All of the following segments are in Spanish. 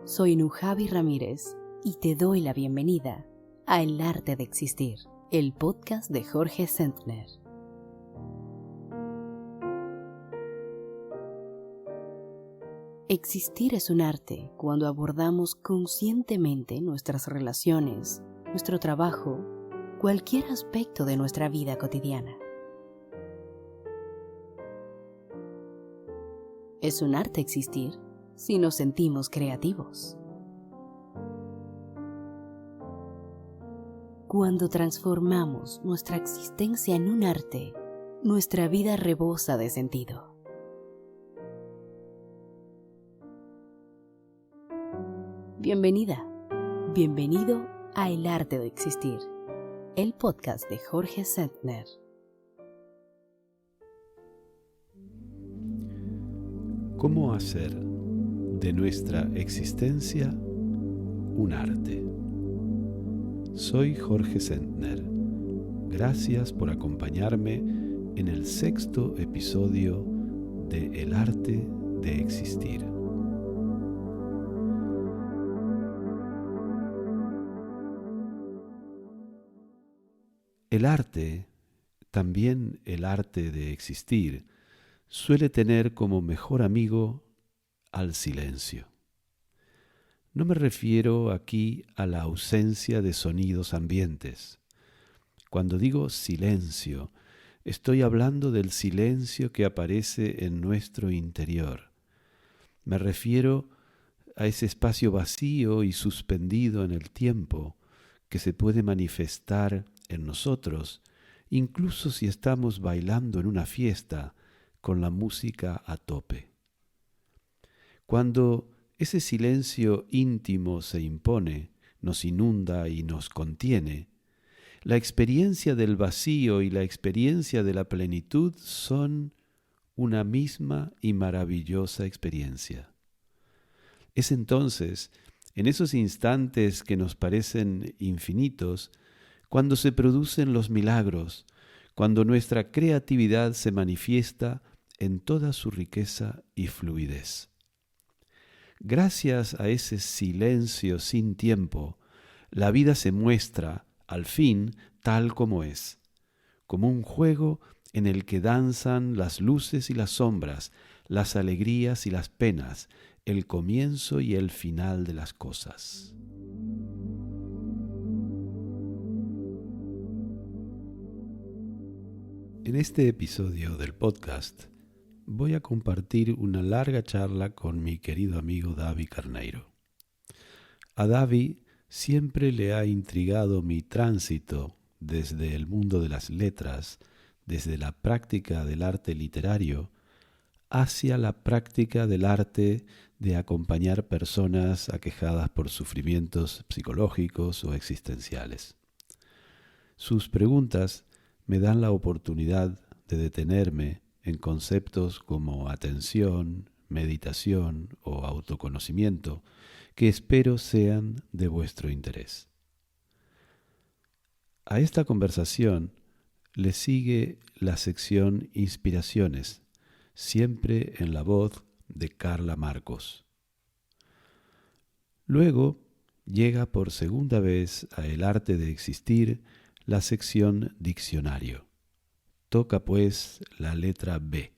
Soy Nujavi Ramírez y te doy la bienvenida a El Arte de Existir, el podcast de Jorge Sentner. Existir es un arte cuando abordamos conscientemente nuestras relaciones, nuestro trabajo, cualquier aspecto de nuestra vida cotidiana. Es un arte existir si nos sentimos creativos. Cuando transformamos nuestra existencia en un arte, nuestra vida rebosa de sentido. Bienvenida, bienvenido a El Arte de Existir, el podcast de Jorge Sentner. ¿Cómo hacer de nuestra existencia un arte? Soy Jorge Sentner. Gracias por acompañarme en el 6º episodio de El Arte de Existir. El arte, también el arte de existir, suele tener como mejor amigo al silencio. No me refiero aquí a la ausencia de sonidos ambientes. Cuando digo silencio, estoy hablando del silencio que aparece en nuestro interior. Me refiero a ese espacio vacío y suspendido en el tiempo que se puede manifestar en nosotros, incluso si estamos bailando en una fiesta con la música a tope. Cuando ese silencio íntimo se impone, nos inunda y nos contiene, la experiencia del vacío y la experiencia de la plenitud son una misma y maravillosa experiencia. Es entonces, en esos instantes que nos parecen infinitos, cuando se producen los milagros, cuando nuestra creatividad se manifiesta en toda su riqueza y fluidez. Gracias a ese silencio sin tiempo, la vida se muestra, al fin, tal como es, como un juego en el que danzan las luces y las sombras, las alegrías y las penas, el comienzo y el final de las cosas. En este episodio del podcast voy a compartir una larga charla con mi querido amigo Davi Carneiro. A Davi siempre le ha intrigado mi tránsito desde el mundo de las letras, desde la práctica del arte literario, hacia la práctica del arte de acompañar personas aquejadas por sufrimientos psicológicos o existenciales. Sus preguntas me dan la oportunidad de detenerme en conceptos como atención, meditación o autoconocimiento, que espero sean de vuestro interés. A esta conversación le sigue la sección Inspiraciones, siempre en la voz de Carla Marcos. Luego llega por segunda vez a El Arte de Existir la sección Diccionario. Toca pues la letra B.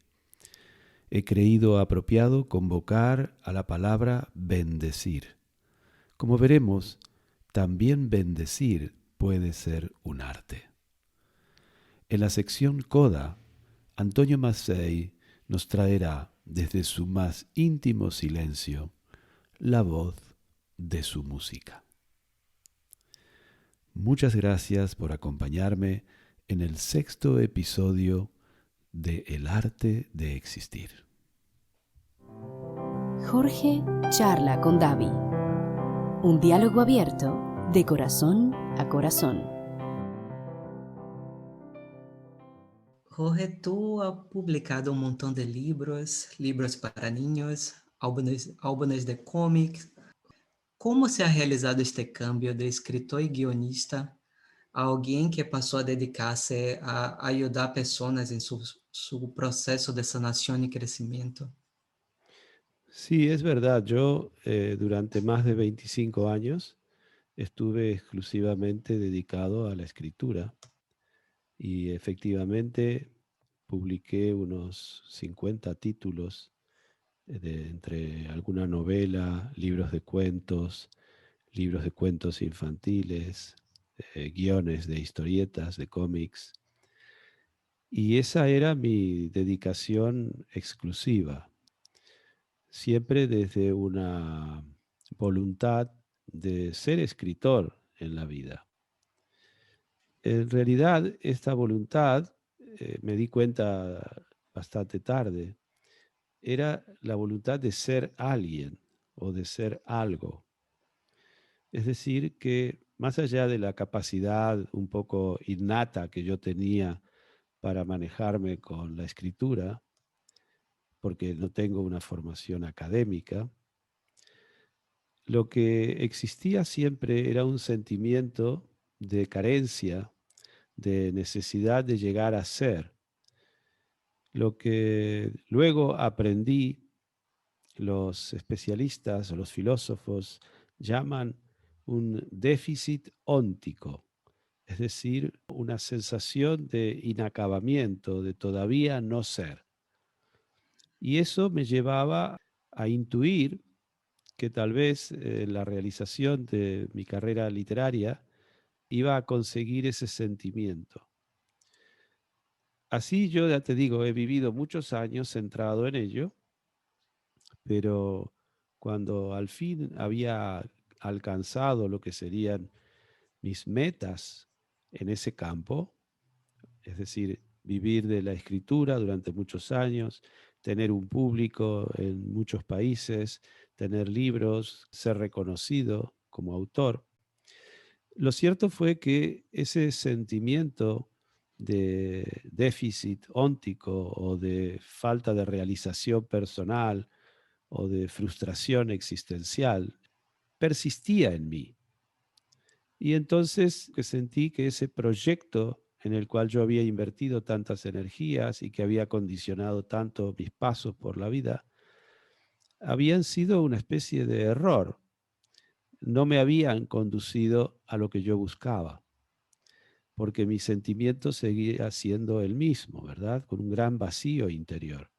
He creído apropiado convocar a la palabra bendecir. Como veremos, también bendecir puede ser un arte. En la sección Coda, Antonio Mazzei nos traerá desde su más íntimo silencio la voz de su música. Muchas gracias por acompañarme en el 6º episodio de El Arte de Existir. Jorge charla con Davi. Un diálogo abierto de corazón a corazón. Jorge, tú has publicado un montón de libros, libros para niños, álbumes de cómics. ¿Cómo se ha realizado este cambio de escritor y guionista a alguien que pasó a dedicarse a ayudar a personas en su proceso de sanación y crecimiento? Sí, es verdad. Yo durante más de 25 años estuve exclusivamente dedicado a la escritura y efectivamente publiqué unos 50 títulos entre alguna novela, libros de cuentos infantiles, guiones de historietas, de cómics. Y esa era mi dedicación exclusiva, siempre desde una voluntad de ser escritor en la vida. En realidad, esta voluntad, me di cuenta bastante tarde, era la voluntad de ser alguien o de ser algo. Es decir, que más allá de la capacidad un poco innata que yo tenía para manejarme con la escritura, porque no tengo una formación académica, lo que existía siempre era un sentimiento de carencia, de necesidad de llegar a ser. Lo que luego aprendí, los especialistas o los filósofos llaman un déficit óntico, es decir, una sensación de inacabamiento, de todavía no ser. Y eso me llevaba a intuir que tal vez la realización de mi carrera literaria iba a conseguir ese sentimiento. Así yo ya te digo, he vivido muchos años centrado en ello, pero cuando al fin había alcanzado lo que serían mis metas en ese campo, es decir, vivir de la escritura durante muchos años, tener un público en muchos países, tener libros, ser reconocido como autor. Lo cierto fue que ese sentimiento de déficit óntico o de falta de realización personal o de frustración existencial persistía en mí. Y entonces que sentí que ese proyecto en el cual yo había invertido tantas energías y que había condicionado tanto mis pasos por la vida, habían sido una especie de error. No me habían conducido a lo que yo buscaba, porque mi sentimiento seguía siendo el mismo, ¿verdad? Con un gran vacío interior.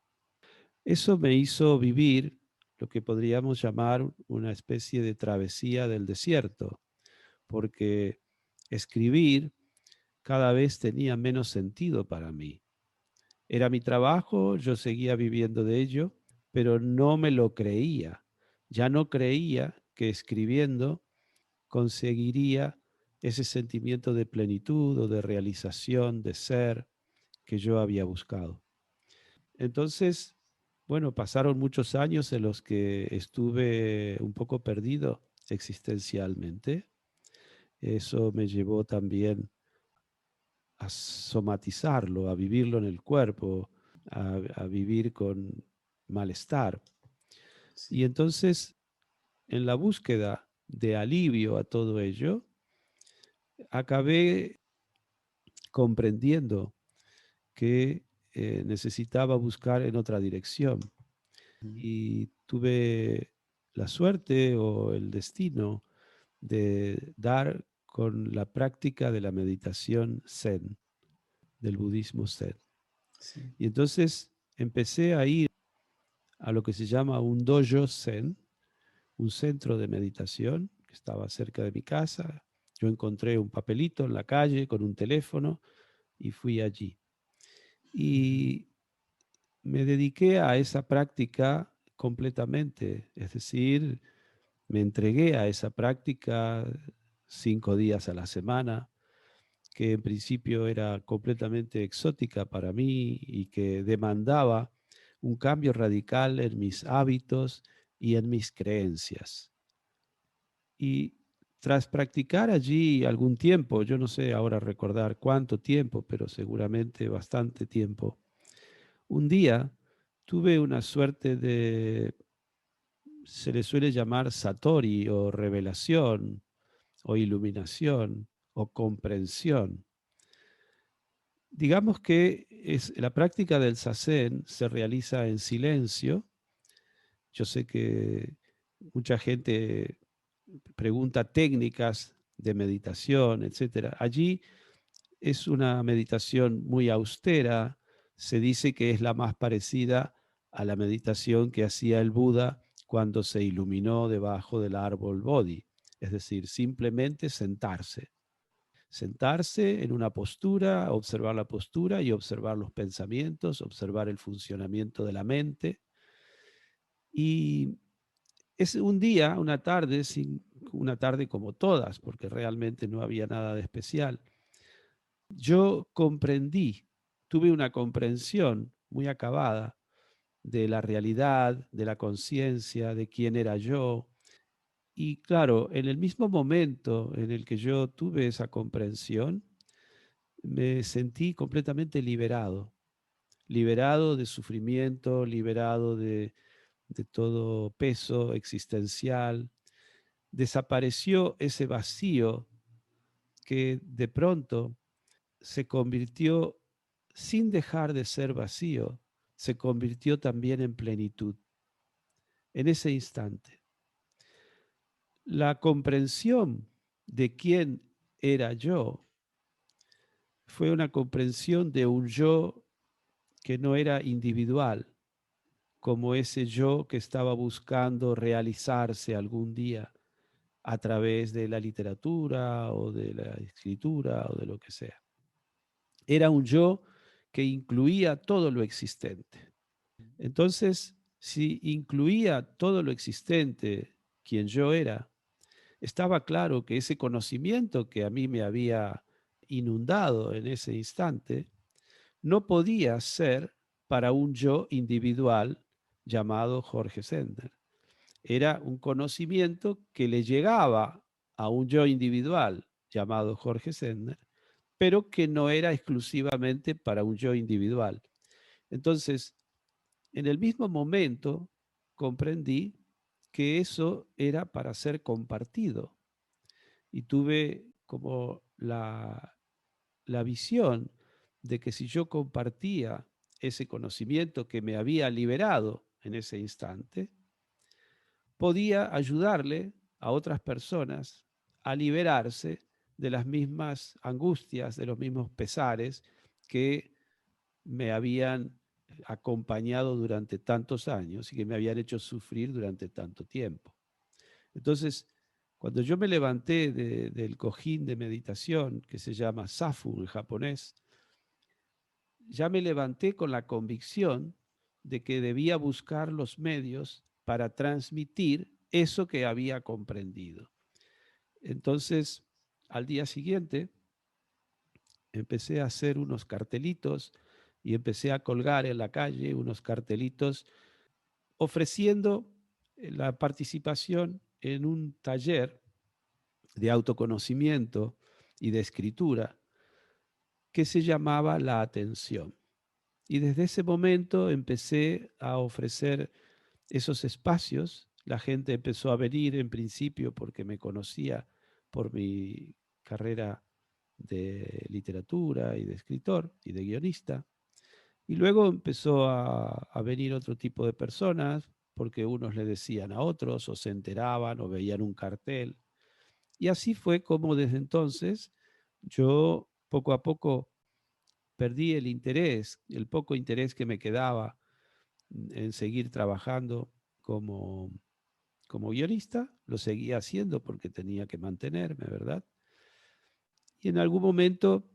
Eso me hizo vivir lo que podríamos llamar una especie de travesía del desierto, porque escribir cada vez tenía menos sentido para mí. Era mi trabajo, yo seguía viviendo de ello, pero no me lo creía. Ya no creía que escribiendo conseguiría ese sentimiento de plenitud o de realización, de ser que yo había buscado. Entonces, bueno, pasaron muchos años en los que estuve un poco perdido existencialmente. Eso me llevó también a somatizarlo, a vivirlo en el cuerpo, a vivir con malestar. Y Sim, entonces, en la búsqueda de alivio a todo ello, acabé comprendiendo que necesitaba buscar en otra dirección. uhum, Y tuve la suerte o el destino de dar con la práctica de la meditación Zen, del budismo Zen. sim, Y entonces empecé a ir a lo que se llama un dojo Zen, un centro de meditación que estaba cerca de mi casa. Yo encontré un papelito en la calle con un teléfono y fui allí. uhum, Y me dediqué a esa práctica completamente, es decir, me entregué a esa práctica 5 días a la semana, que en principio era completamente exótica para mí y que demandaba un cambio radical en mis hábitos y en mis creencias. Y tras practicar allí algún tiempo, yo no sé ahora recordar cuánto tiempo, pero seguramente bastante tiempo, un día tuve una suerte de, se le suele llamar satori o revelación o iluminación o comprensión. Digamos que la práctica del zazen se realiza en silencio Yo sé que mucha gente pregunta técnicas de meditación, etcétera. Allí es una meditación muy austera. Se dice que es la más parecida a la meditación que hacía el Buda cuando se iluminó debajo del árbol Bodhi. Es decir, simplemente sentarse. Sentarse en una postura, observar la postura y observar los pensamientos, observar el funcionamiento de la mente. Y es un día, una tarde como todas, porque realmente no había nada de especial. Yo comprendí, tuve una comprensión muy acabada de la realidad, de la conciencia, de quién era yo. Y claro, en el mismo momento en el que yo tuve esa comprensión, me sentí completamente liberado, liberado de sufrimiento, liberado de todo peso existencial. Desapareció ese vacío que de pronto se convirtió, sin dejar de ser vacío, se convirtió también en plenitud, en ese instante. La comprensión de quién era yo fue una comprensión de un yo que no era individual, como ese yo que estaba buscando realizarse algún día a través de la literatura o de la escritura o de lo que sea. Era un yo que incluía todo lo existente. Entonces, si incluía todo lo existente, quien yo era, estaba claro que ese conocimiento que a mí me había inundado en ese instante no podía ser para un yo individual llamado Jorge Sender. Era un conocimiento que le llegaba a un yo individual llamado Jorge Sender, pero que no era exclusivamente para un yo individual. Entonces, en el mismo momento comprendí que eso era para ser compartido y tuve como la visión de que si yo compartía ese conocimiento que me había liberado en ese instante, podía ayudarle a otras personas a liberarse de las mismas angustias, de los mismos pesares que me habían acompañado durante tantos años y que me habían hecho sufrir durante tanto tiempo. Entonces, cuando yo me levanté del cojín de meditación, que se llama Zafu en japonés, ya me levanté con la convicción de que debía buscar los medios para transmitir eso que había comprendido. Entonces, al día siguiente, empecé a hacer unos cartelitos y empecé a colgar en la calle unos cartelitos ofreciendo la participación en un taller de autoconocimiento y de escritura que se llamaba La Atención. Y desde ese momento empecé a ofrecer esos espacios. La gente empezó a venir en principio porque me conocía por mi carrera de literatura y de escritor y de guionista. Y luego empezó a venir otro tipo de personas porque unos le decían a otros o se enteraban o veían un cartel. Y así fue como desde entonces yo poco a poco perdí el interés, el poco interés que me quedaba en seguir trabajando como, como guionista. Lo seguía haciendo porque tenía que mantenerme, ¿verdad? Y en algún momento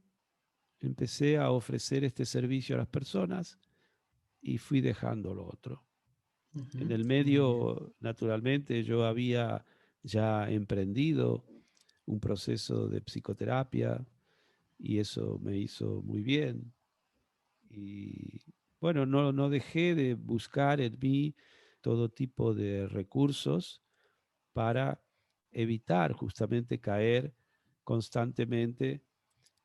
empecé a ofrecer este servicio a las personas y fui dejando lo otro. En el Muy bien. medio, naturalmente, yo había ya emprendido un proceso de psicoterapia y eso me hizo muy bien. Y bueno, no dejé de buscar en mí todo tipo de recursos para evitar justamente caer constantemente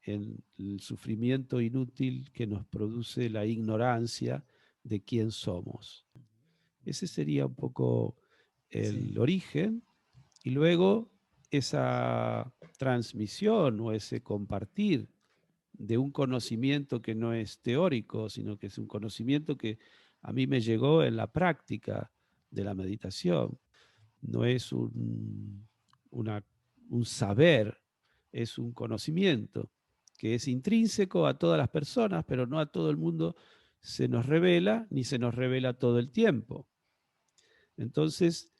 en el sufrimiento inútil que nos produce la ignorancia de quién somos. Ese sería un poco el Sí. origen y luego esa transmisión o ese compartir de un conocimiento que no es teórico, sino que es un conocimiento que a mí me llegó en la práctica de la meditación. No es un saber, es un conocimiento que es intrínseco a todas las personas, pero no a todo el mundo se nos revela, ni se nos revela todo el tiempo. Entonces,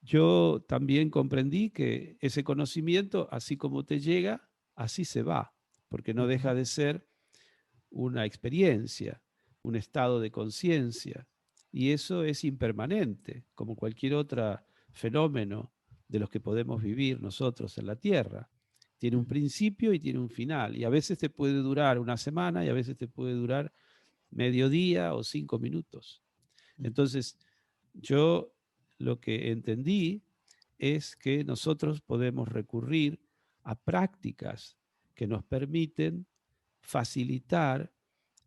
yo también comprendí que ese conocimiento, así como te llega, así se va, porque no deja de ser una experiencia, un estado de conciencia, y eso es impermanente, como cualquier otro fenómeno de los que podemos vivir nosotros en la Tierra. Tiene un principio y tiene un final, y a veces te puede durar una semana y a veces te puede durar medio día o 5 minutos. Entonces, yo lo que entendí es que nosotros podemos recurrir a prácticas que nos permiten facilitar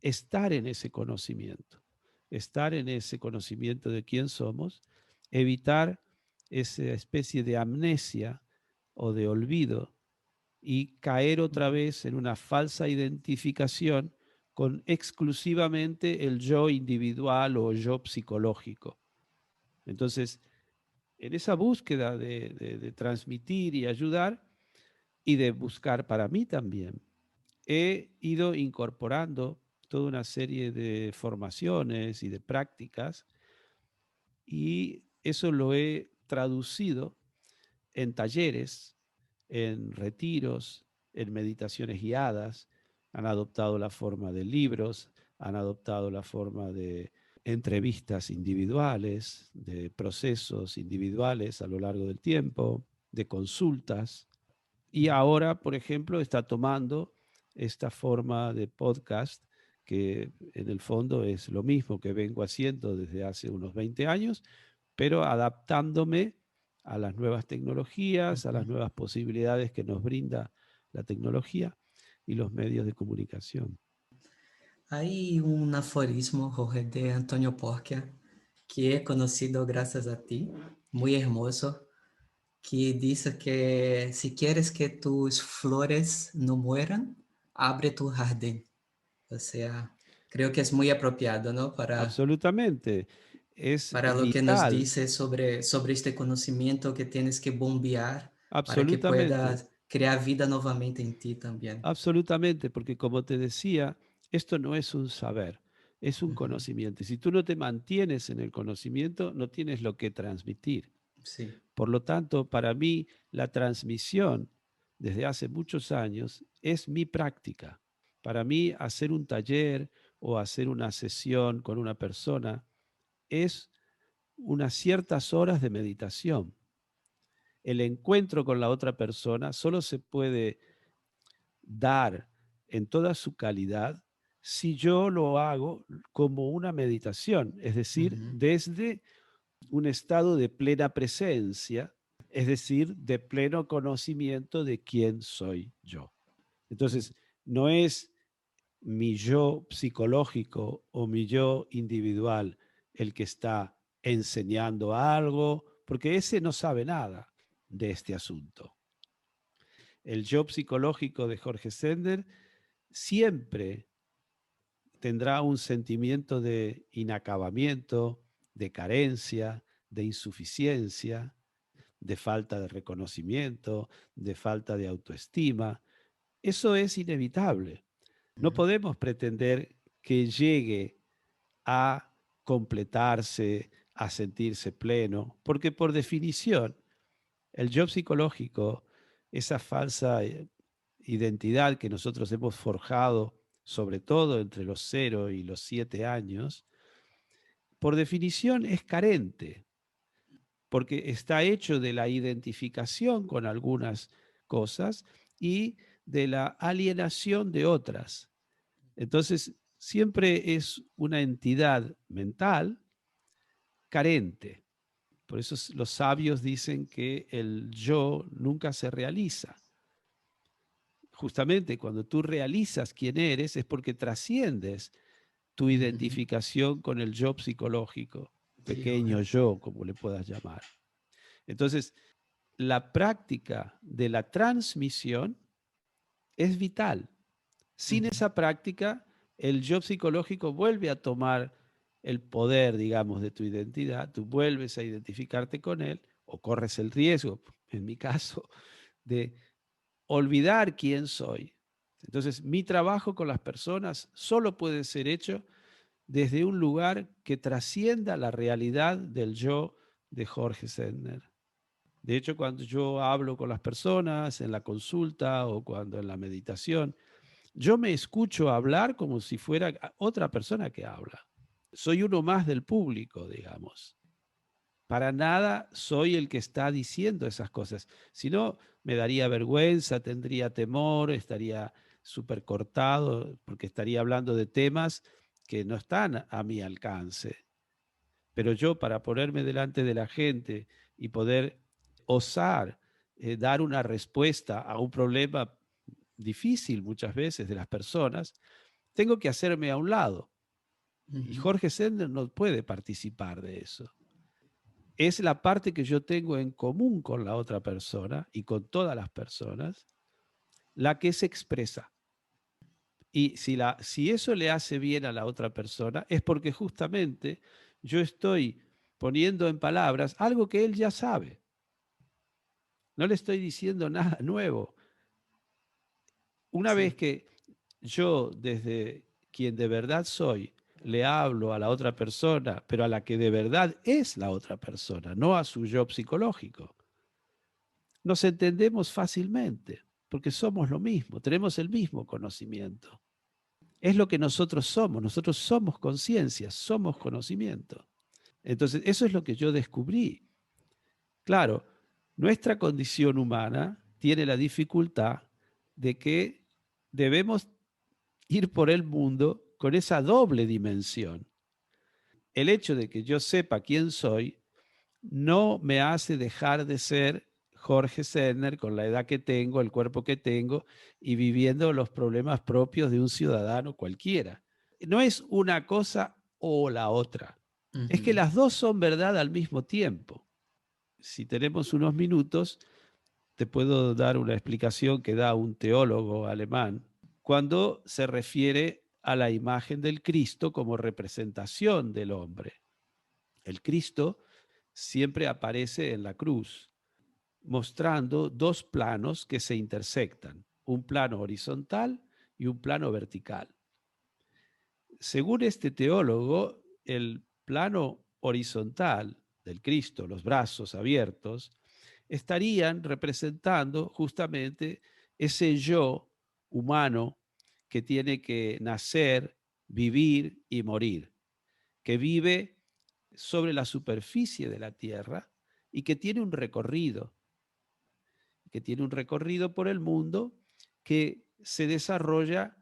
estar en ese conocimiento de quién somos, evitar esa especie de amnesia o de olvido y caer otra vez en una falsa identificación con exclusivamente el yo individual o yo psicológico. Entonces, en esa búsqueda de transmitir y ayudar y de buscar para mí también, he ido incorporando toda una serie de formaciones y de prácticas y eso lo he traducido en talleres, en retiros, en meditaciones guiadas. Han adoptado la forma de libros, han adoptado la forma de entrevistas individuales, de procesos individuales a lo largo del tiempo, de consultas. Y ahora, por ejemplo, está tomando esta forma de podcast que en el fondo es lo mismo que vengo haciendo desde hace unos 20 años, pero adaptándome a las nuevas tecnologías, a las nuevas posibilidades que nos brinda la tecnología y los medios de comunicación. Hay un aforismo, Jorge, de Antonio Porcia, que he conocido gracias a ti, muy hermoso, que dice que si quieres que tus flores no mueran, abre tu jardín. O sea, creo que es muy apropiado, ¿no? Absolutamente. Es Para lo que nos vital, dice sobre este conocimiento que tienes que bombear para que absolutamente. puedas crear vida nuevamente en ti también. Absolutamente, porque como te decía, esto no es un saber, es un Ujú. conocimiento. Y si tú no te mantienes en el conocimiento, no tienes lo que transmitir. Sí. Por lo tanto, para mí, la transmisión desde hace muchos años es mi práctica. Para mí, hacer un taller o hacer una sesión con una persona es unas ciertas horas de meditación. El encuentro con la otra persona solo se puede dar en toda su calidad si yo lo hago como una meditación, es decir, Ujú. desde un estado de plena presencia, es decir, de pleno conocimiento de quién soy yo. Entonces, no es mi yo psicológico o mi yo individual el que está enseñando algo, porque ese no sabe nada de este asunto. El yo psicológico de Jorge Sender siempre tendrá un sentimiento de inacabamiento, de carencia, de insuficiencia, de falta de reconocimiento, de falta de autoestima. Eso es inevitable. No podemos pretender que llegue a completarse, a sentirse pleno, porque por definición el yo psicológico, esa falsa identidad que nosotros hemos forjado, sobre todo entre los 0 y los 7 años, por definición es carente, porque está hecho de la identificación con algunas cosas y de la alienación de otras. Entonces, siempre es una entidad mental carente. Por eso los sabios dicen que el yo nunca se realiza. Justamente cuando tú realizas quién eres es porque trasciendes tu Ujú. identificación con el yo psicológico, Sí, pequeño Jorge. yo, como le puedas llamar. Entonces, la práctica de la transmisión es vital. Sin Ujú. esa práctica, el yo psicológico vuelve a tomar el poder, digamos, de tu identidad, tú vuelves a identificarte con él o corres el riesgo, en mi caso, de olvidar quién soy. Entonces, mi trabajo con las personas solo puede ser hecho desde un lugar que trascienda la realidad del yo de Jorge Sendner. De hecho, cuando yo hablo con las personas en la consulta o cuando en la meditación, yo me escucho hablar como si fuera otra persona que habla. Soy uno más del público, digamos. Para nada soy el que está diciendo esas cosas. Si no, me daría vergüenza, tendría temor, estaría súper cortado, porque estaría hablando de temas que no están a mi alcance. Pero yo, para ponerme delante de la gente y poder osar dar una respuesta a un problema difícil muchas veces de las personas, tengo que hacerme a un lado. Y Jorge Sendner no puede participar de eso. Es la parte que yo tengo en común con la otra persona y con todas las personas, la que se expresa. Y si eso le hace bien a la otra persona, es porque justamente yo estoy poniendo en palabras algo que él ya sabe. No le estoy diciendo nada nuevo. Una vez que yo, desde quien de verdad soy, le hablo a la otra persona, pero a la que de verdad es la otra persona, no a su yo psicológico, nos entendemos fácilmente, porque somos lo mismo, tenemos el mismo conocimiento. Es lo que nosotros somos conciencia, somos conocimiento. Entonces, eso es lo que yo descubrí. Claro, nuestra condición humana tiene la dificultad de que debemos ir por el mundo con esa doble dimensión. El hecho de que yo sepa quién soy no me hace dejar de ser Jorge Sendner con la edad que tengo, el cuerpo que tengo y viviendo los problemas propios de un ciudadano cualquiera. No es una cosa o la otra. Es que las dos son verdad al mismo tiempo. Si tenemos unos minutos, te puedo dar una explicación que da un teólogo alemán cuando se refiere a la imagen del Cristo como representación del hombre. El Cristo siempre aparece en la cruz, mostrando dos planos que se intersectan, un plano horizontal y un plano vertical. Según este teólogo, el plano horizontal del Cristo, los brazos abiertos, estarían representando justamente ese yo humano que tiene que nacer, vivir y morir, que vive sobre la superficie de la tierra y que tiene un recorrido, por el mundo que se desarrolla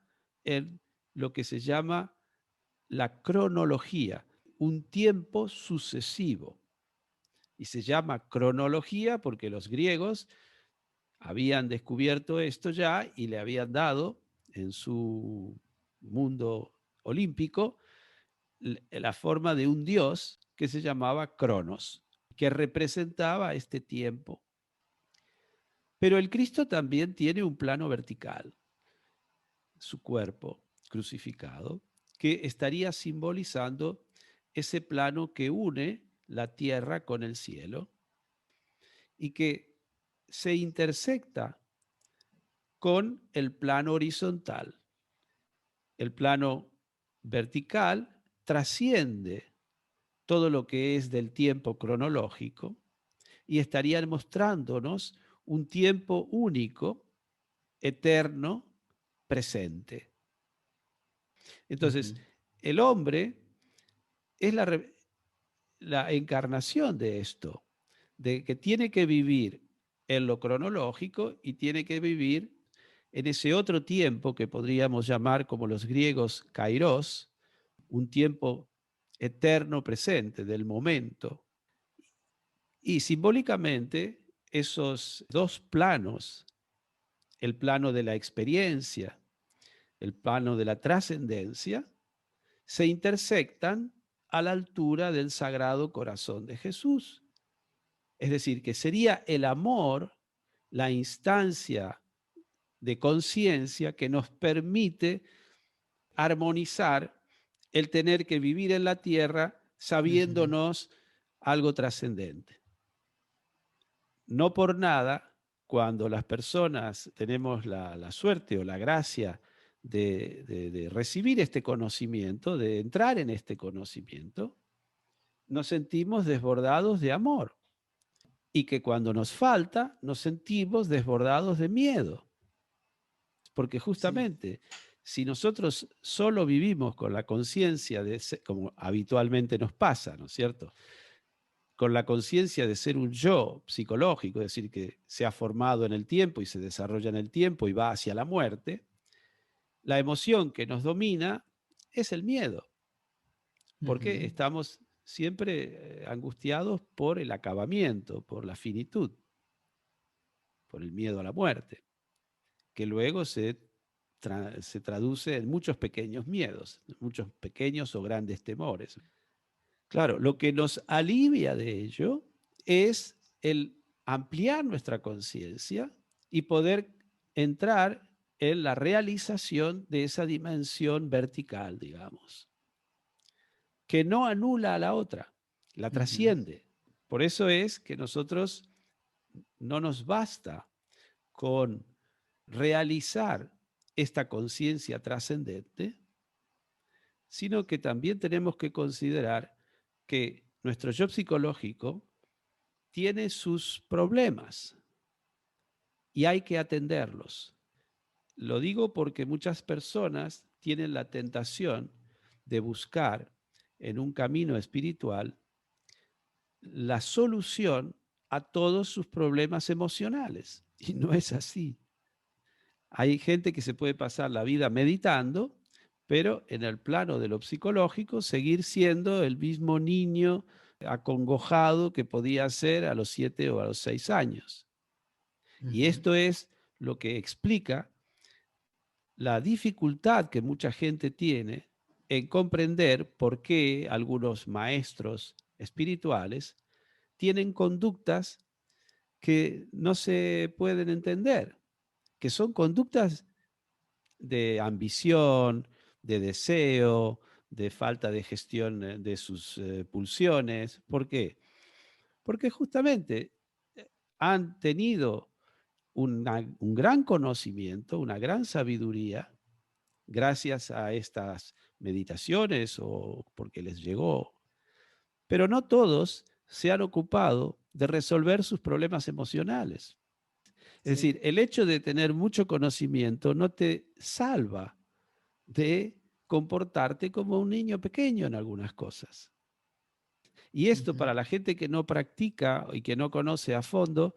en lo que se llama la cronología, un tiempo sucesivo. Y se llama cronología porque los griegos habían descubierto esto ya y le habían dado en su mundo olímpico la forma de un dios que se llamaba Cronos, que representaba este tiempo. Pero el Cristo también tiene un plano vertical, su cuerpo crucificado, que estaría simbolizando ese plano que une la tierra con el cielo y que se intersecta con el plano horizontal. El plano vertical trasciende todo lo que es del tiempo cronológico y estarían mostrándonos un tiempo único, eterno, presente. Entonces, el hombre es la encarnación de esto, de que tiene que vivir en lo cronológico y tiene que vivir en ese otro tiempo que podríamos llamar, como los griegos, kairos, un tiempo eterno presente, del momento. Y simbólicamente, esos dos planos, el plano de la experiencia, el plano de la trascendencia, se intersectan a la altura del Sagrado Corazón de Jesús. Es decir, que sería el amor la instancia de conciencia que nos permite armonizar el tener que vivir en la tierra sabiéndonos algo trascendente. No por nada, cuando las personas tenemos la suerte o la gracia de recibir este conocimiento, de entrar en este conocimiento, nos sentimos desbordados de amor. Y que cuando nos falta, nos sentimos desbordados de miedo. Porque Sí. justamente, si nosotros solo vivimos con la conciencia de ser, como habitualmente nos pasa, ¿no es cierto? Con la conciencia de ser un yo psicológico, es decir, que se ha formado en el tiempo y se desarrolla en el tiempo y va hacia la muerte, la emoción que nos domina es el miedo, porque Uhum. estamos siempre angustiados por el acabamiento, por la finitud, por el miedo a la muerte, que luego se traduce en muchos pequeños miedos, muchos pequeños o grandes temores. Claro, lo que nos alivia de ello es el ampliar nuestra conciencia y poder entrar en la realización de esa dimensión vertical, digamos, que no anula a la otra, la Uhum. trasciende. Por eso es que nosotros no nos basta con realizar esta conciencia trascendente, sino que también tenemos que considerar que nuestro yo psicológico tiene sus problemas y hay que atenderlos. Lo digo porque muchas personas tienen la tentación de buscar en un camino espiritual la solución a todos sus problemas emocionales. Y no es así. Hay gente que se puede pasar la vida meditando, pero en el plano de lo psicológico seguir siendo el mismo niño acongojado que podía ser a los 7 o a los 6 años. Y Uhum. esto es lo que explica la dificultad que mucha gente tiene en comprender por qué algunos maestros espirituales tienen conductas que no se pueden entender, que son conductas de ambición, de deseo, de falta de gestión de sus pulsiones. ¿Por qué? Porque justamente han tenido un gran conocimiento, una gran sabiduría, gracias a estas meditaciones o porque les llegó, pero no todos se han ocupado de resolver sus problemas emocionales. Es Sim. decir, el hecho de tener mucho conocimiento no te salva de comportarte como un niño pequeño en algunas cosas. Y esto Uhum. para la gente que no practica y que no conoce a fondo,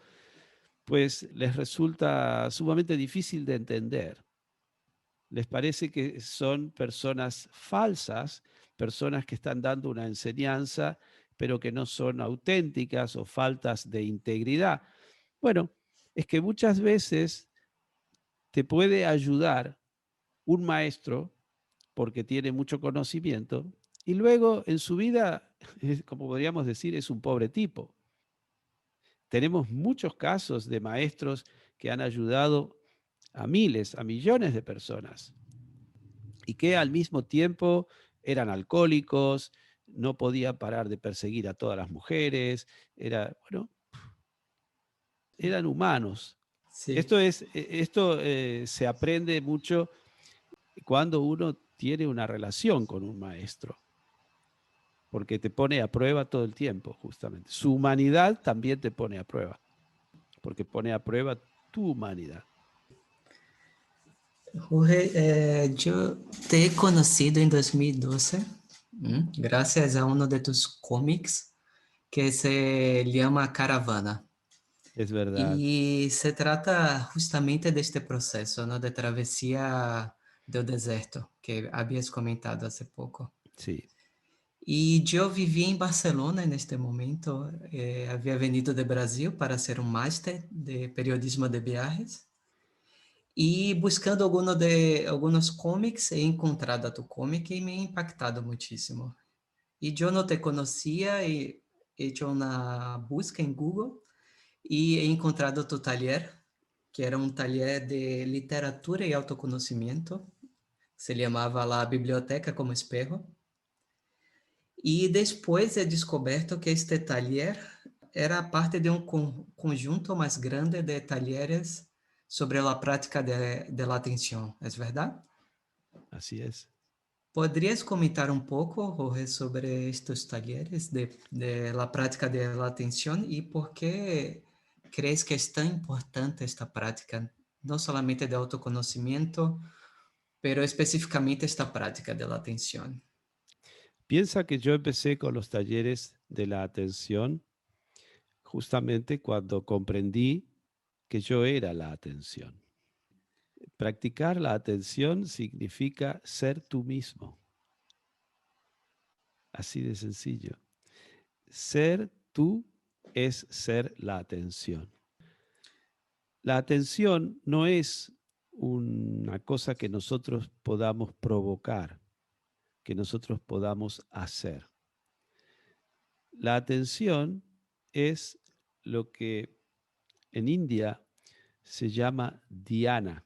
pues les resulta sumamente difícil de entender. Les parece que son personas falsas, personas que están dando una enseñanza, pero que no son auténticas o faltas de integridad. Bueno, es que muchas veces te puede ayudar un maestro porque tiene mucho conocimiento y luego en su vida, como podríamos decir, es un pobre tipo. Tenemos muchos casos de maestros que han ayudado a miles, a millones de personas y que al mismo tiempo eran alcohólicos, no podían parar de perseguir a todas las mujeres, bueno, eran humanos. Sim. Esto se aprende mucho cuando uno tiene una relación con un maestro, porque te pone a prueba todo el tiempo, justamente. Su humanidad también te pone a prueba, porque pone a prueba tu humanidad. Jorge, yo te he conocido en 2012, gracias a uno de tus cómics que se llama Caravana. Es verdad, E se trata justamente deste processo, ¿no? De travessia do deserto, que havias comentado há pouco. sí. E eu vivia em Barcelona neste momento, havia venido do Brasil para ser um máster de periodismo de viagens, e buscando alguns cómics, he encontrado a tu cómic e me ha impactado muitíssimo. E eu não te conhecia e he hecho uma busca em Google e he encontrado tu taller, que era um taller de literatura e autoconhecimento. Se chamava lá Biblioteca como Espejo. E depois é descoberto que este taller era parte de um conjunto mais grande de talleres sobre a prática de la atenção, é verdade? Así es. ¿Podrías comentar un poco, Jorge, sobre estos talleres de la práctica de la atención y por qué crees que es tan importante esta práctica, no solamente de autoconocimiento, pero específicamente esta práctica de la atención? Piensa que yo empecé con los talleres de la atención justamente cuando comprendí que yo era la atención. Practicar la atención significa ser tú mismo, así de sencillo. Ser tú es ser la atención. La atención no es una cosa que nosotros podamos provocar, que nosotros podamos hacer. La atención es lo que en India se llama dhyana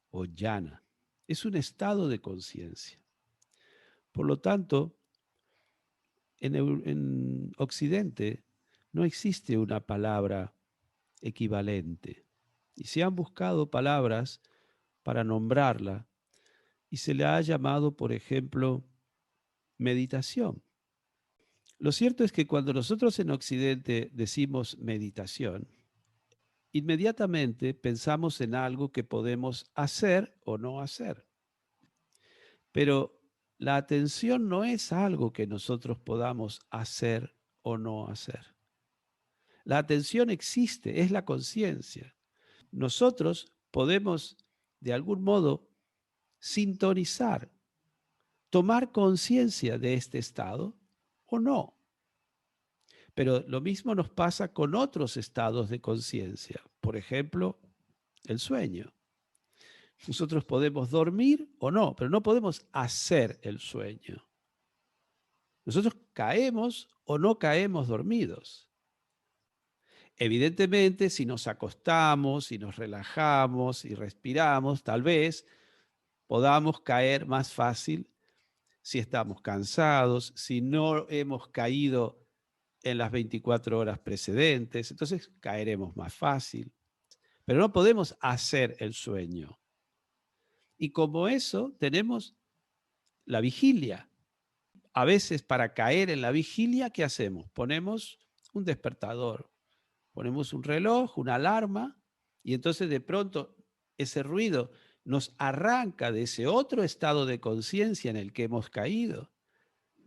o jhana. Es un estado de conciencia. Por lo tanto, en Occidente no existe una palabra equivalente. Y se han buscado palabras para nombrarla y se le ha llamado, por ejemplo, meditación. Lo cierto es que cuando nosotros en Occidente decimos meditación, inmediatamente pensamos en algo que podemos hacer o no hacer. Pero la atención no es algo que nosotros podamos hacer o no hacer. La atención existe, es la conciencia. Nosotros podemos, de algún modo, sintonizar, tomar conciencia de este estado o no. Pero lo mismo nos pasa con otros estados de conciencia. Por ejemplo, el sueño. Nosotros podemos dormir o no, pero no podemos hacer el sueño. Nosotros caemos o no caemos dormidos. Evidentemente, si nos acostamos, si nos relajamos y respiramos, tal vez podamos caer más fácil si estamos cansados, si no hemos caído en las 24 horas precedentes, entonces caeremos más fácil. Pero no podemos hacer el sueño. Y como eso, tenemos la vigilia. A veces para caer en la vigilia, ¿qué hacemos? Ponemos un despertador, ponemos un reloj, una alarma, y entonces de pronto ese ruido nos arranca de ese otro estado de conciencia en el que hemos caído,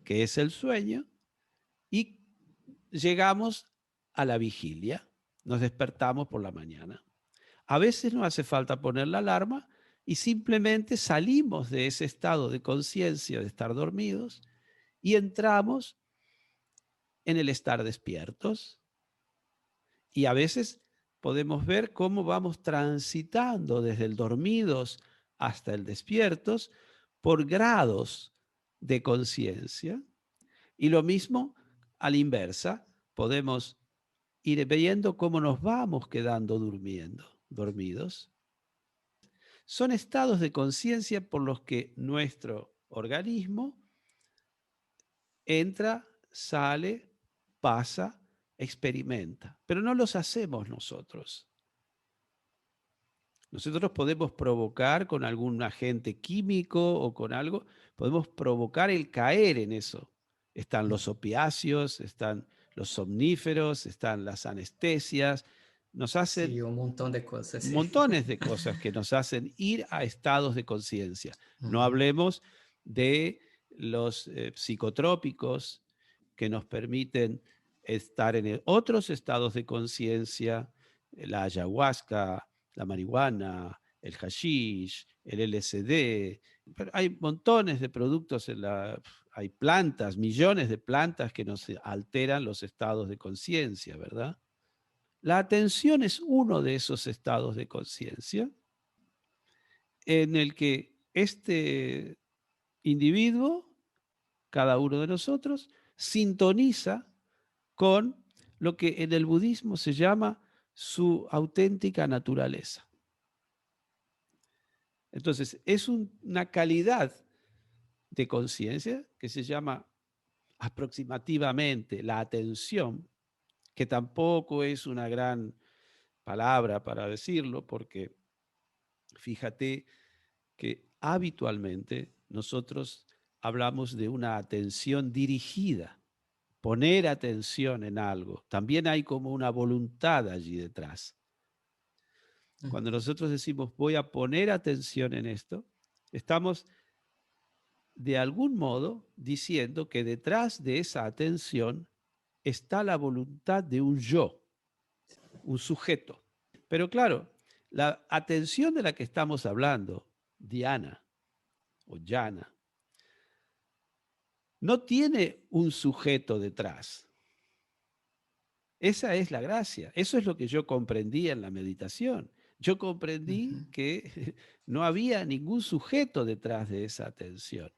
que es el sueño, y llegamos a la vigilia, nos despertamos por la mañana. A veces no hace falta poner la alarma y simplemente salimos de ese estado de conciencia de estar dormidos y entramos en el estar despiertos. Y a veces podemos ver cómo vamos transitando desde el dormidos hasta el despiertos por grados de conciencia. Y lo mismo a la inversa, podemos ir viendo cómo nos vamos quedando dormidos. Son estados de conciencia por los que nuestro organismo entra, sale, pasa, experimenta, pero no los hacemos nosotros. Nosotros podemos provocar con algún agente químico o con algo, podemos provocar el caer en eso. Están los opiáceos, están los somníferos, están las anestesias, nos hacen Sí, un montón de cosas, sí. montones de cosas que nos hacen ir a estados de conciencia. No Ujú. hablemos de los psicotrópicos que nos permiten estar en otros estados de conciencia, la ayahuasca, la marihuana, el hashish, el LSD. Pero hay montones de productos, hay plantas, millones de plantas que nos alteran los estados de conciencia, ¿verdad? La atención es uno de esos estados de conciencia en el que este individuo, cada uno de nosotros, sintoniza con lo que en el budismo se llama su auténtica naturaleza. Entonces, es una calidad de conciencia que se llama aproximativamente la atención, que tampoco es una gran palabra para decirlo, porque fíjate que habitualmente nosotros hablamos de una atención dirigida, poner atención en algo. También hay como una voluntad allí detrás. Cuando nosotros decimos voy a poner atención en esto, estamos de algún modo diciendo que detrás de esa atención está la voluntad de un yo, un sujeto. Pero claro, la atención de la que estamos hablando, Diana o Jana, no tiene un sujeto detrás. Esa es la gracia. Eso es lo que yo comprendí en la meditación. Yo comprendí que no había ningún sujeto detrás de esa atención.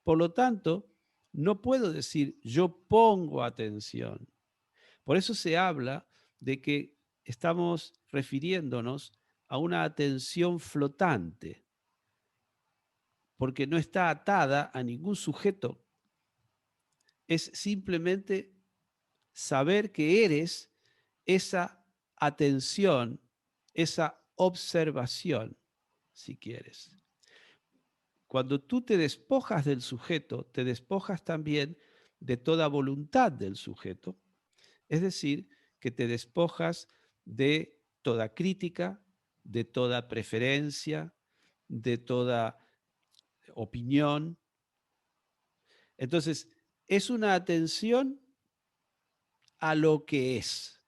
Por lo tanto, no puedo decir yo pongo atención. Por eso se habla de que estamos refiriéndonos a una atención flotante, porque no está atada a ningún sujeto. Es simplemente saber que eres esa atención, esa observación, si quieres. Cuando tú te despojas del sujeto, te despojas también de toda voluntad del sujeto, es decir, que te despojas de toda crítica, de toda preferencia, de toda opinión. Entonces, es una atención a lo que es,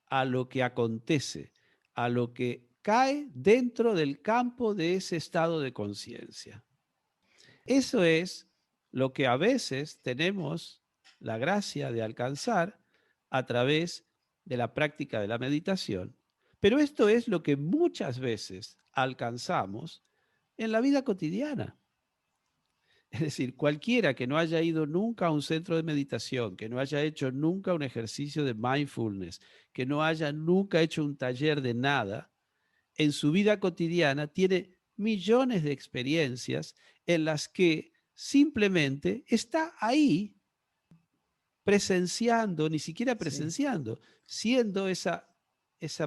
a lo que acontece, a lo que cae dentro del campo de ese estado de conciencia. Eso es lo que a veces tenemos la gracia de alcanzar a través de la práctica de la meditación, pero esto es lo que muchas veces alcanzamos en la vida cotidiana. Es decir, cualquiera que no haya ido nunca a un centro de meditación, que no haya hecho nunca un ejercicio de mindfulness, que no haya nunca hecho un taller de nada, en su vida cotidiana tiene millones de experiencias en las que simplemente está ahí presenciando, ni siquiera Sí. presenciando, siendo esa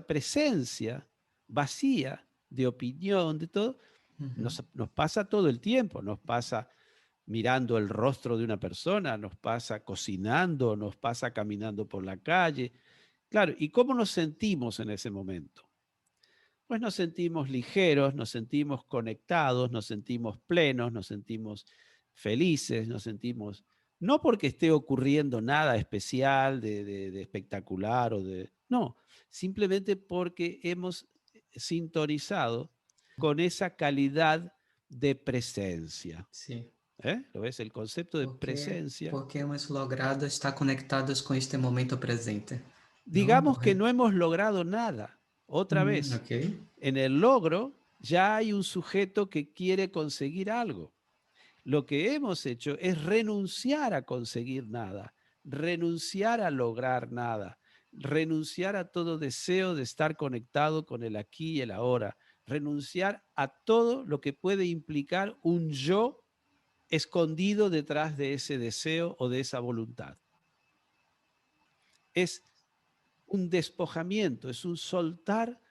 presencia vacía de opinión, de todo. Nos pasa todo el tiempo, nos pasa mirando el rostro de una persona, nos pasa cocinando, nos pasa caminando por la calle. Claro, ¿y cómo nos sentimos en ese momento? Pues nos sentimos ligeros, nos sentimos conectados, nos sentimos plenos, nos sentimos felices, nos sentimos, no porque esté ocurriendo nada especial, de espectacular o de, no, simplemente porque hemos sintonizado con esa calidad de presencia. Sí. ¿Lo ves? El concepto de presencia. Porque hemos logrado estar conectados con este momento presente, ¿no? Digamos que no hemos logrado nada. Otra vez, Ok. en el logro ya hay un sujeto que quiere conseguir algo. Lo que hemos hecho es renunciar a conseguir nada, renunciar a lograr nada, renunciar a todo deseo de estar conectado con el aquí y el ahora, renunciar a todo lo que puede implicar un yo escondido detrás de ese deseo o de esa voluntad. Es un despojamiento, es un soltar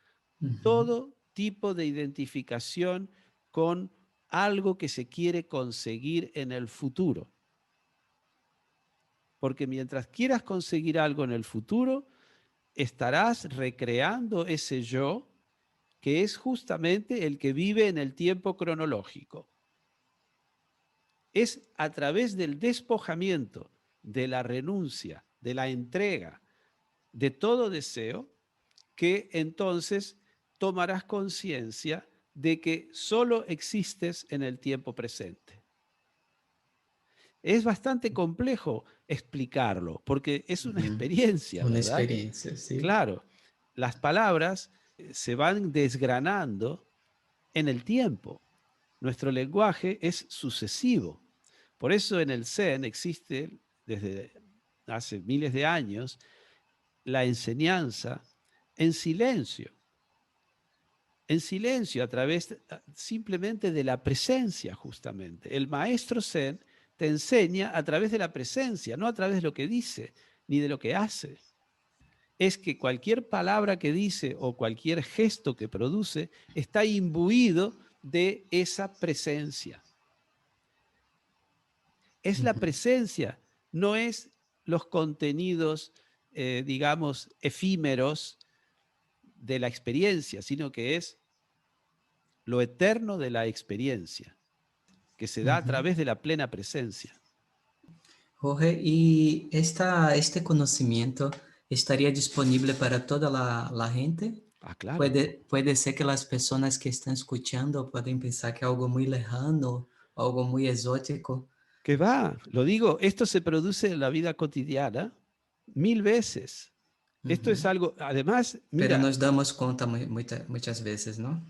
todo tipo de identificación con algo que se quiere conseguir en el futuro. Porque mientras quieras conseguir algo en el futuro, estarás recreando ese yo que es justamente el que vive en el tiempo cronológico. Es a través del despojamiento, de la renuncia, de la entrega, de todo deseo, que entonces tomarás conciencia de que solo existes en el tiempo presente. Es bastante complejo explicarlo, porque es una experiencia, Una ¿verdad? experiencia, sí. Claro, las palabras se van desgranando en el tiempo. Nuestro lenguaje es sucesivo. Por eso en el Zen existe desde hace miles de años la enseñanza en silencio a través simplemente de la presencia, justamente. El maestro Zen te enseña a través de la presencia, no a través de lo que dice, ni de lo que hace. Es que cualquier palabra que dice o cualquier gesto que produce está imbuido de esa presencia. Es la presencia, no es los contenidos, digamos, efímeros de la experiencia, sino que es lo eterno de la experiencia, que se da a través de la plena presencia. Jorge, ¿y este conocimiento estaría disponible para toda la gente? Ah, claro. Puede ser que las personas que están escuchando pueden pensar que es algo muy lejano, algo muy exótico. Que va, lo digo, esto se produce en la vida cotidiana 1000 veces. Esto es algo, además, Pero mira, nos damos cuenta muchas veces, ¿no?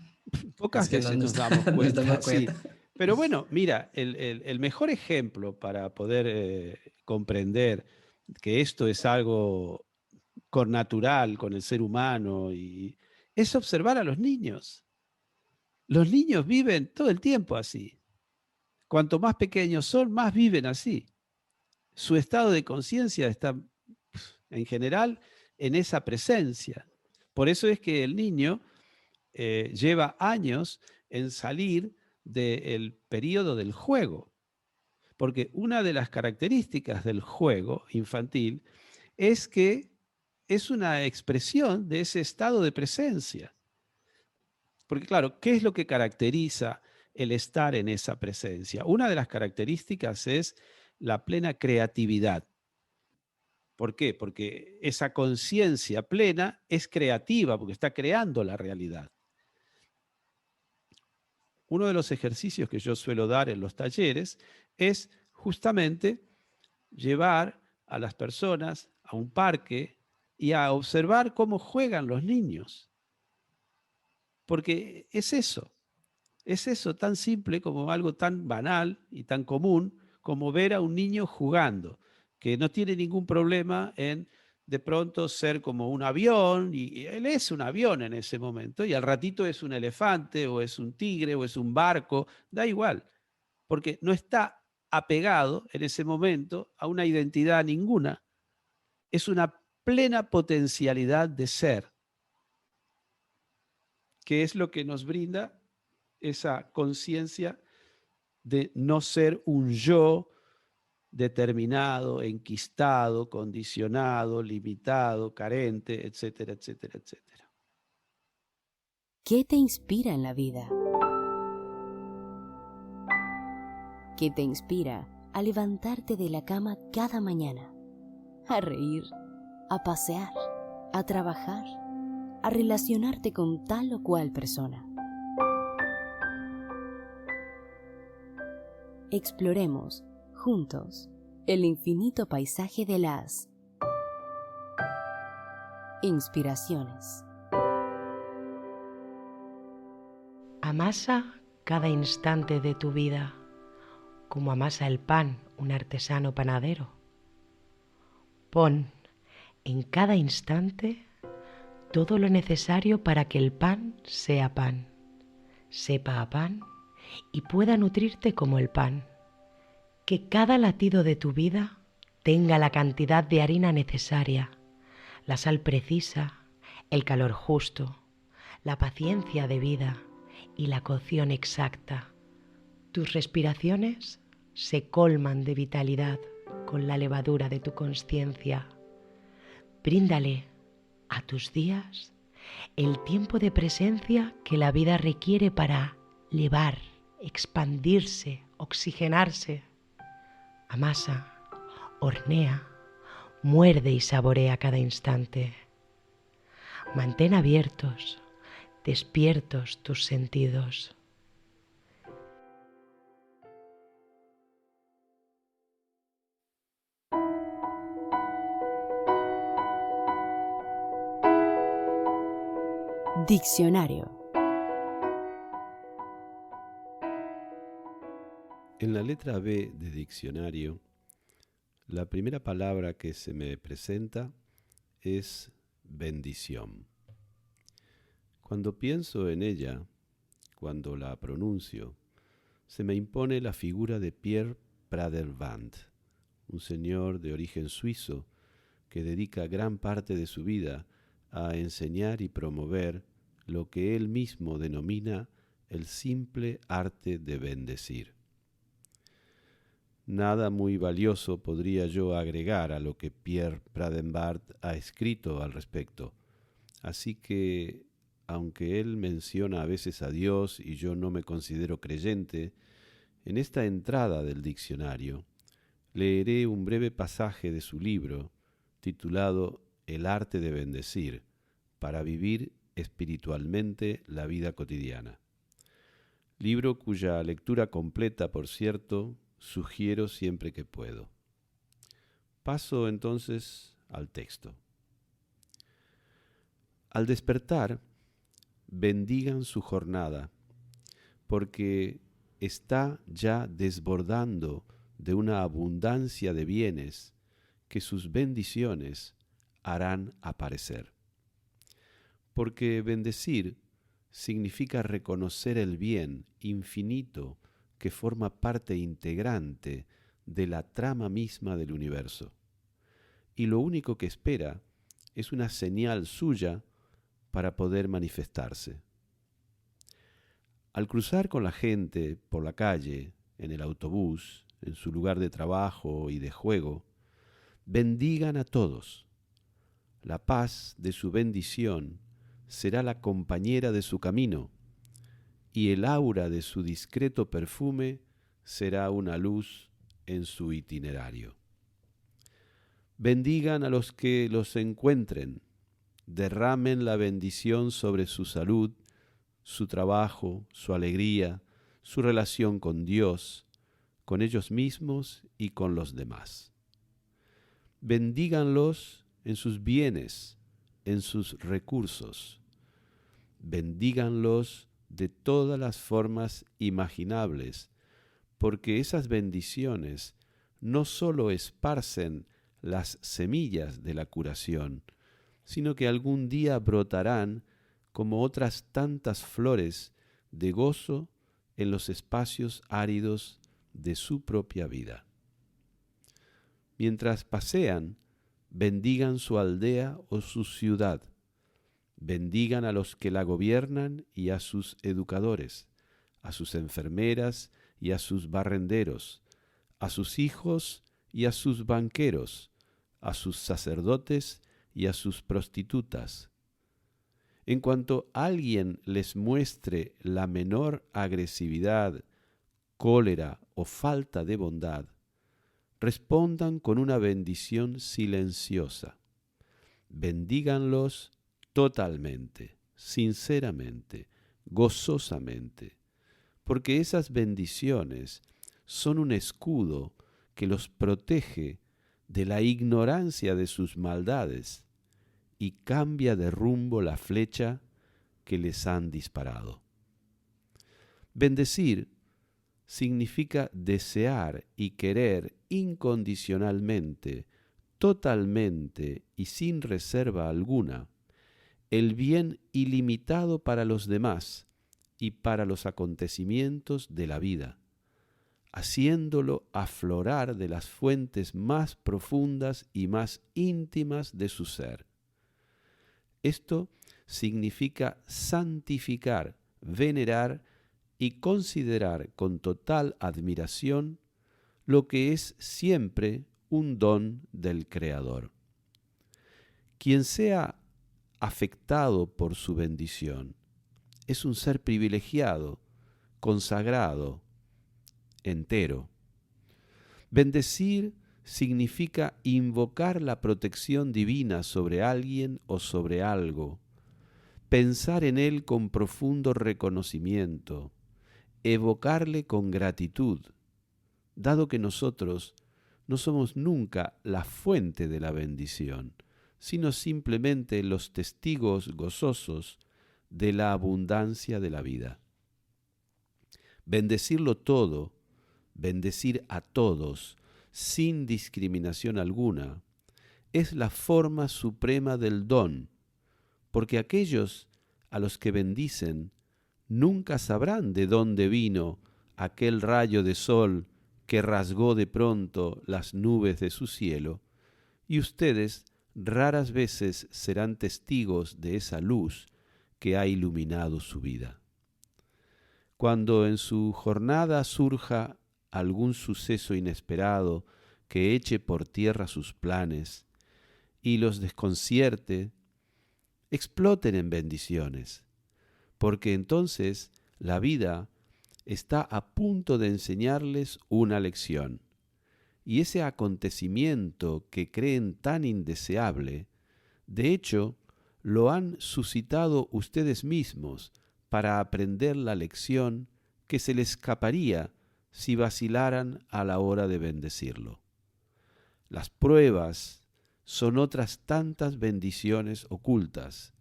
pocas Es que veces no nos damos nos cuenta, damos sí. cuenta. Pero bueno, mira, el mejor ejemplo para poder comprender que esto es algo connatural con el ser humano es observar a los niños. Los niños viven todo el tiempo así. Cuanto más pequeños son, más viven así. Su estado de conciencia está, en general, en esa presencia. Por eso es que el niño lleva años en salir del periodo del juego. Porque una de las características del juego infantil es que es una expresión de ese estado de presencia. Porque claro, ¿qué es lo que caracteriza el estar en esa presencia? Una de las características es la plena creatividad. ¿Por qué? Porque esa conciencia plena es creativa, porque está creando la realidad. Uno de los ejercicios que yo suelo dar en los talleres es justamente llevar a las personas a un parque y a observar cómo juegan los niños. Porque es eso tan simple como algo tan banal y tan común como ver a un niño jugando, que no tiene ningún problema en de pronto ser como un avión, y él es un avión en ese momento, y al ratito es un elefante, o es un tigre, o es un barco, da igual, porque no está apegado en ese momento a una identidad ninguna, es una plena potencialidad de ser, que es lo que nos brinda esa conciencia de no ser un yo determinado, enquistado, condicionado, limitado, carente, etcétera, etcétera, etcétera. ¿Qué te inspira en la vida? ¿Qué te inspira a levantarte de la cama cada mañana? A reír, a pasear, a trabajar, a relacionarte con tal o cual persona. Exploremos, juntos, el infinito paisaje de las inspiraciones. Amasa cada instante de tu vida, como amasa el pan un artesano panadero. Pon en cada instante todo lo necesario para que el pan sea pan, sepa a pan y pueda nutrirte como el pan. Que cada latido de tu vida tenga la cantidad de harina necesaria, la sal precisa, el calor justo, la paciencia debida y la cocción exacta. Tus respiraciones se colman de vitalidad con la levadura de tu conciencia. Bríndale a tus días el tiempo de presencia que la vida requiere para levar, expandirse, oxigenarse. Amasa, hornea, muerde y saborea cada instante. Mantén abiertos, despiertos tus sentidos. Diccionario. En la letra B de diccionario, la primera palabra que se me presenta es bendición. Cuando pienso en ella, cuando la pronuncio, se me impone la figura de Pierre Praderwand, un señor de origen suizo que dedica gran parte de su vida a enseñar y promover lo que él mismo denomina el simple arte de bendecir. Nada muy valioso podría yo agregar a lo que Pierre Praderwand ha escrito al respecto, así que, aunque él menciona a veces a Dios y yo no me considero creyente, en esta entrada del diccionario leeré un breve pasaje de su libro titulado El arte de bendecir, para vivir espiritualmente la vida cotidiana. Libro cuya lectura completa, por cierto, sugiero siempre que puedo. Paso entonces al texto. Al despertar, bendigan su jornada, porque está ya desbordando de una abundancia de bienes que sus bendiciones harán aparecer. Porque bendecir significa reconocer el bien infinito que forma parte integrante de la trama misma del universo. Y lo único que espera es una señal suya para poder manifestarse. Al cruzar con la gente por la calle, en el autobús, en su lugar de trabajo y de juego, bendigan a todos. La paz de su bendición será la compañera de su camino, y el aura de su discreto perfume será una luz en su itinerario. Bendigan a los que los encuentren, derramen la bendición sobre su salud, su trabajo, su alegría, su relación con Dios, con ellos mismos y con los demás. Bendíganlos en sus bienes, en sus recursos. Bendíganlos de todas las formas imaginables, porque esas bendiciones no sólo esparcen las semillas de la curación, sino que algún día brotarán como otras tantas flores de gozo en los espacios áridos de su propia vida. Mientras pasean, bendigan su aldea o su ciudad. Bendigan a los que la gobiernan y a sus educadores, a sus enfermeras y a sus barrenderos, a sus hijos y a sus banqueros, a sus sacerdotes y a sus prostitutas. En cuanto alguien les muestre la menor agresividad, cólera o falta de bondad, respondan con una bendición silenciosa. Bendíganlos totalmente, sinceramente, gozosamente, porque esas bendiciones son un escudo que los protege de la ignorancia de sus maldades y cambia de rumbo la flecha que les han disparado. Bendecir significa desear y querer incondicionalmente, totalmente y sin reserva alguna, el bien ilimitado para los demás y para los acontecimientos de la vida, haciéndolo aflorar de las fuentes más profundas y más íntimas de su ser. Esto significa santificar, venerar y considerar con total admiración lo que es siempre un don del Creador. Quien sea afectado por su bendición es un ser privilegiado, consagrado, entero. Bendecir significa invocar la protección divina sobre alguien o sobre algo, pensar en él con profundo reconocimiento, evocarle con gratitud, dado que nosotros no somos nunca la fuente de la bendición, sino simplemente los testigos gozosos de la abundancia de la vida. Bendecirlo todo, bendecir a todos, sin discriminación alguna, es la forma suprema del don, porque aquellos a los que bendicen nunca sabrán de dónde vino aquel rayo de sol que rasgó de pronto las nubes de su cielo, y ustedes raras veces serán testigos de esa luz que ha iluminado su vida. Cuando en su jornada surja algún suceso inesperado que eche por tierra sus planes y los desconcierte, exploten en bendiciones, porque entonces la vida está a punto de enseñarles una lección, y ese acontecimiento que creen tan indeseable, de hecho, lo han suscitado ustedes mismos para aprender la lección que se les escaparía si vacilaran a la hora de bendecirlo. Las pruebas son otras tantas bendiciones ocultas,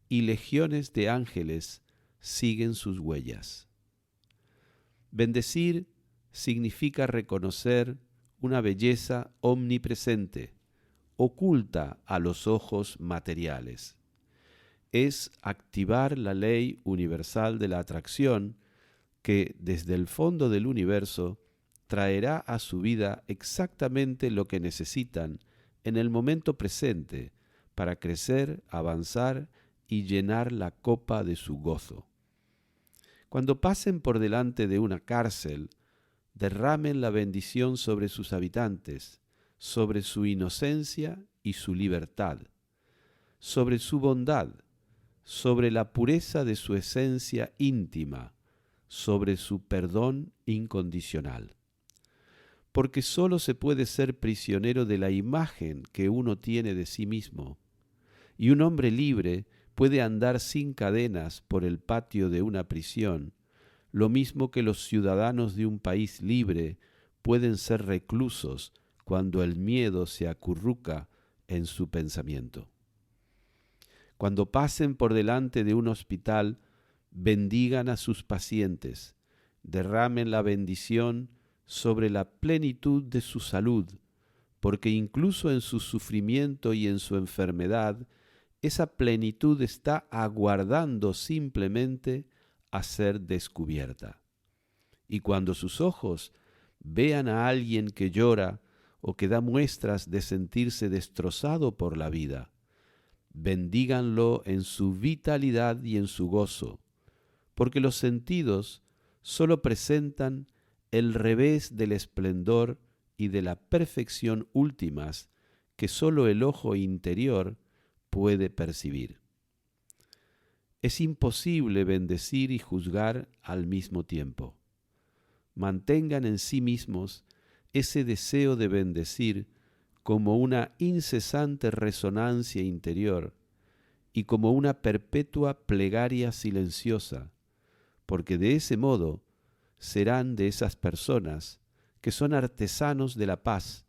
y legiones de ángeles siguen sus huellas. Bendecir significa reconocer una belleza omnipresente, oculta a los ojos materiales. Es activar la ley universal de la atracción que desde el fondo del universo traerá a su vida exactamente lo que necesitan en el momento presente para crecer, avanzar y llenar la copa de su gozo. Cuando pasen por delante de una cárcel, derramen la bendición sobre sus habitantes, sobre su inocencia y su libertad, sobre su bondad, sobre la pureza de su esencia íntima, sobre su perdón incondicional. Porque sólo se puede ser prisionero de la imagen que uno tiene de sí mismo, y un hombre libre puede andar sin cadenas por el patio de una prisión, lo mismo que los ciudadanos de un país libre pueden ser reclusos cuando el miedo se acurruca en su pensamiento. Cuando pasen por delante de un hospital, bendigan a sus pacientes, derramen la bendición sobre la plenitud de su salud, porque incluso en su sufrimiento y en su enfermedad, esa plenitud está aguardando simplemente a ser descubierta. Y cuando sus ojos vean a alguien que llora o que da muestras de sentirse destrozado por la vida, bendíganlo en su vitalidad y en su gozo, porque los sentidos sólo presentan el revés del esplendor y de la perfección últimas que sólo el ojo interior puede percibir. Es imposible bendecir y juzgar al mismo tiempo. Mantengan en sí mismos ese deseo de bendecir como una incesante resonancia interior y como una perpetua plegaria silenciosa, porque de ese modo serán de esas personas que son artesanos de la paz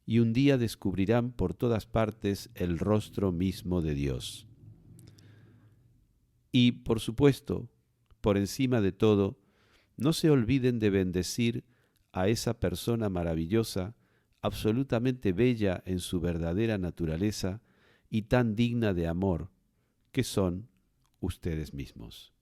y un día descubrirán por todas partes el rostro mismo de Dios. Y, por supuesto, por encima de todo, no se olviden de bendecir a esa persona maravillosa, absolutamente bella en su verdadera naturaleza y tan digna de amor, que son ustedes mismos.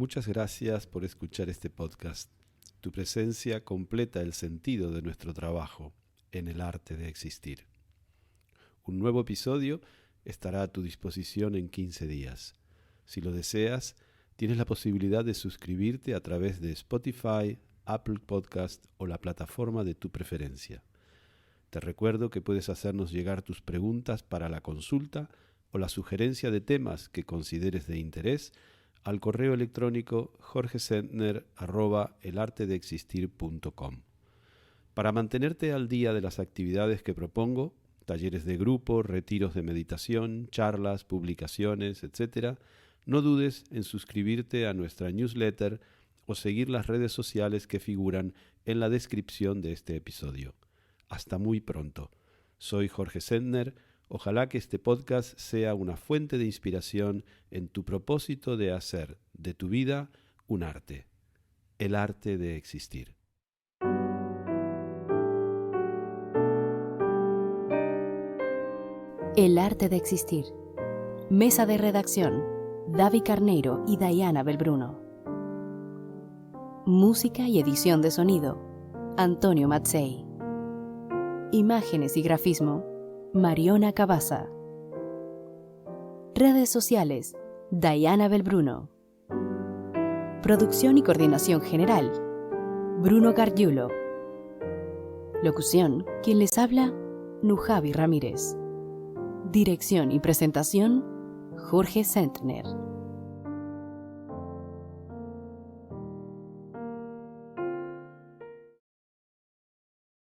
Muchas gracias por escuchar este podcast. Tu presencia completa el sentido de nuestro trabajo en el arte de existir. Un nuevo episodio estará a tu disposición en 15 días. Si lo deseas, tienes la posibilidad de suscribirte a través de Spotify, Apple Podcast o la plataforma de tu preferencia. Te recuerdo que puedes hacernos llegar tus preguntas para la consulta o la sugerencia de temas que consideres de interés al correo electrónico jorgesentner@elartedeexistir.com. Para mantenerte al día de las actividades que propongo, talleres de grupo, retiros de meditación, charlas, publicaciones, etc., no dudes en suscribirte a nuestra newsletter o seguir las redes sociales que figuran en la descripción de este episodio. Hasta muy pronto. Soy Jorge Sentner. Ojalá que este podcast sea una fuente de inspiración en tu propósito de hacer de tu vida un arte, el arte de existir. El arte de existir. Mesa de redacción: Davi Carneiro y Dayana Belbruno. Música y edición de sonido: Antonio Mazzei. Imágenes y grafismo: Mariona Cabaza. Redes sociales: Dayana Belbruno. Producción y coordinación general: Bruno Gargiulo. Locución: quien les habla, Nujavi Ramírez. Dirección y presentación: Jorge Sentner.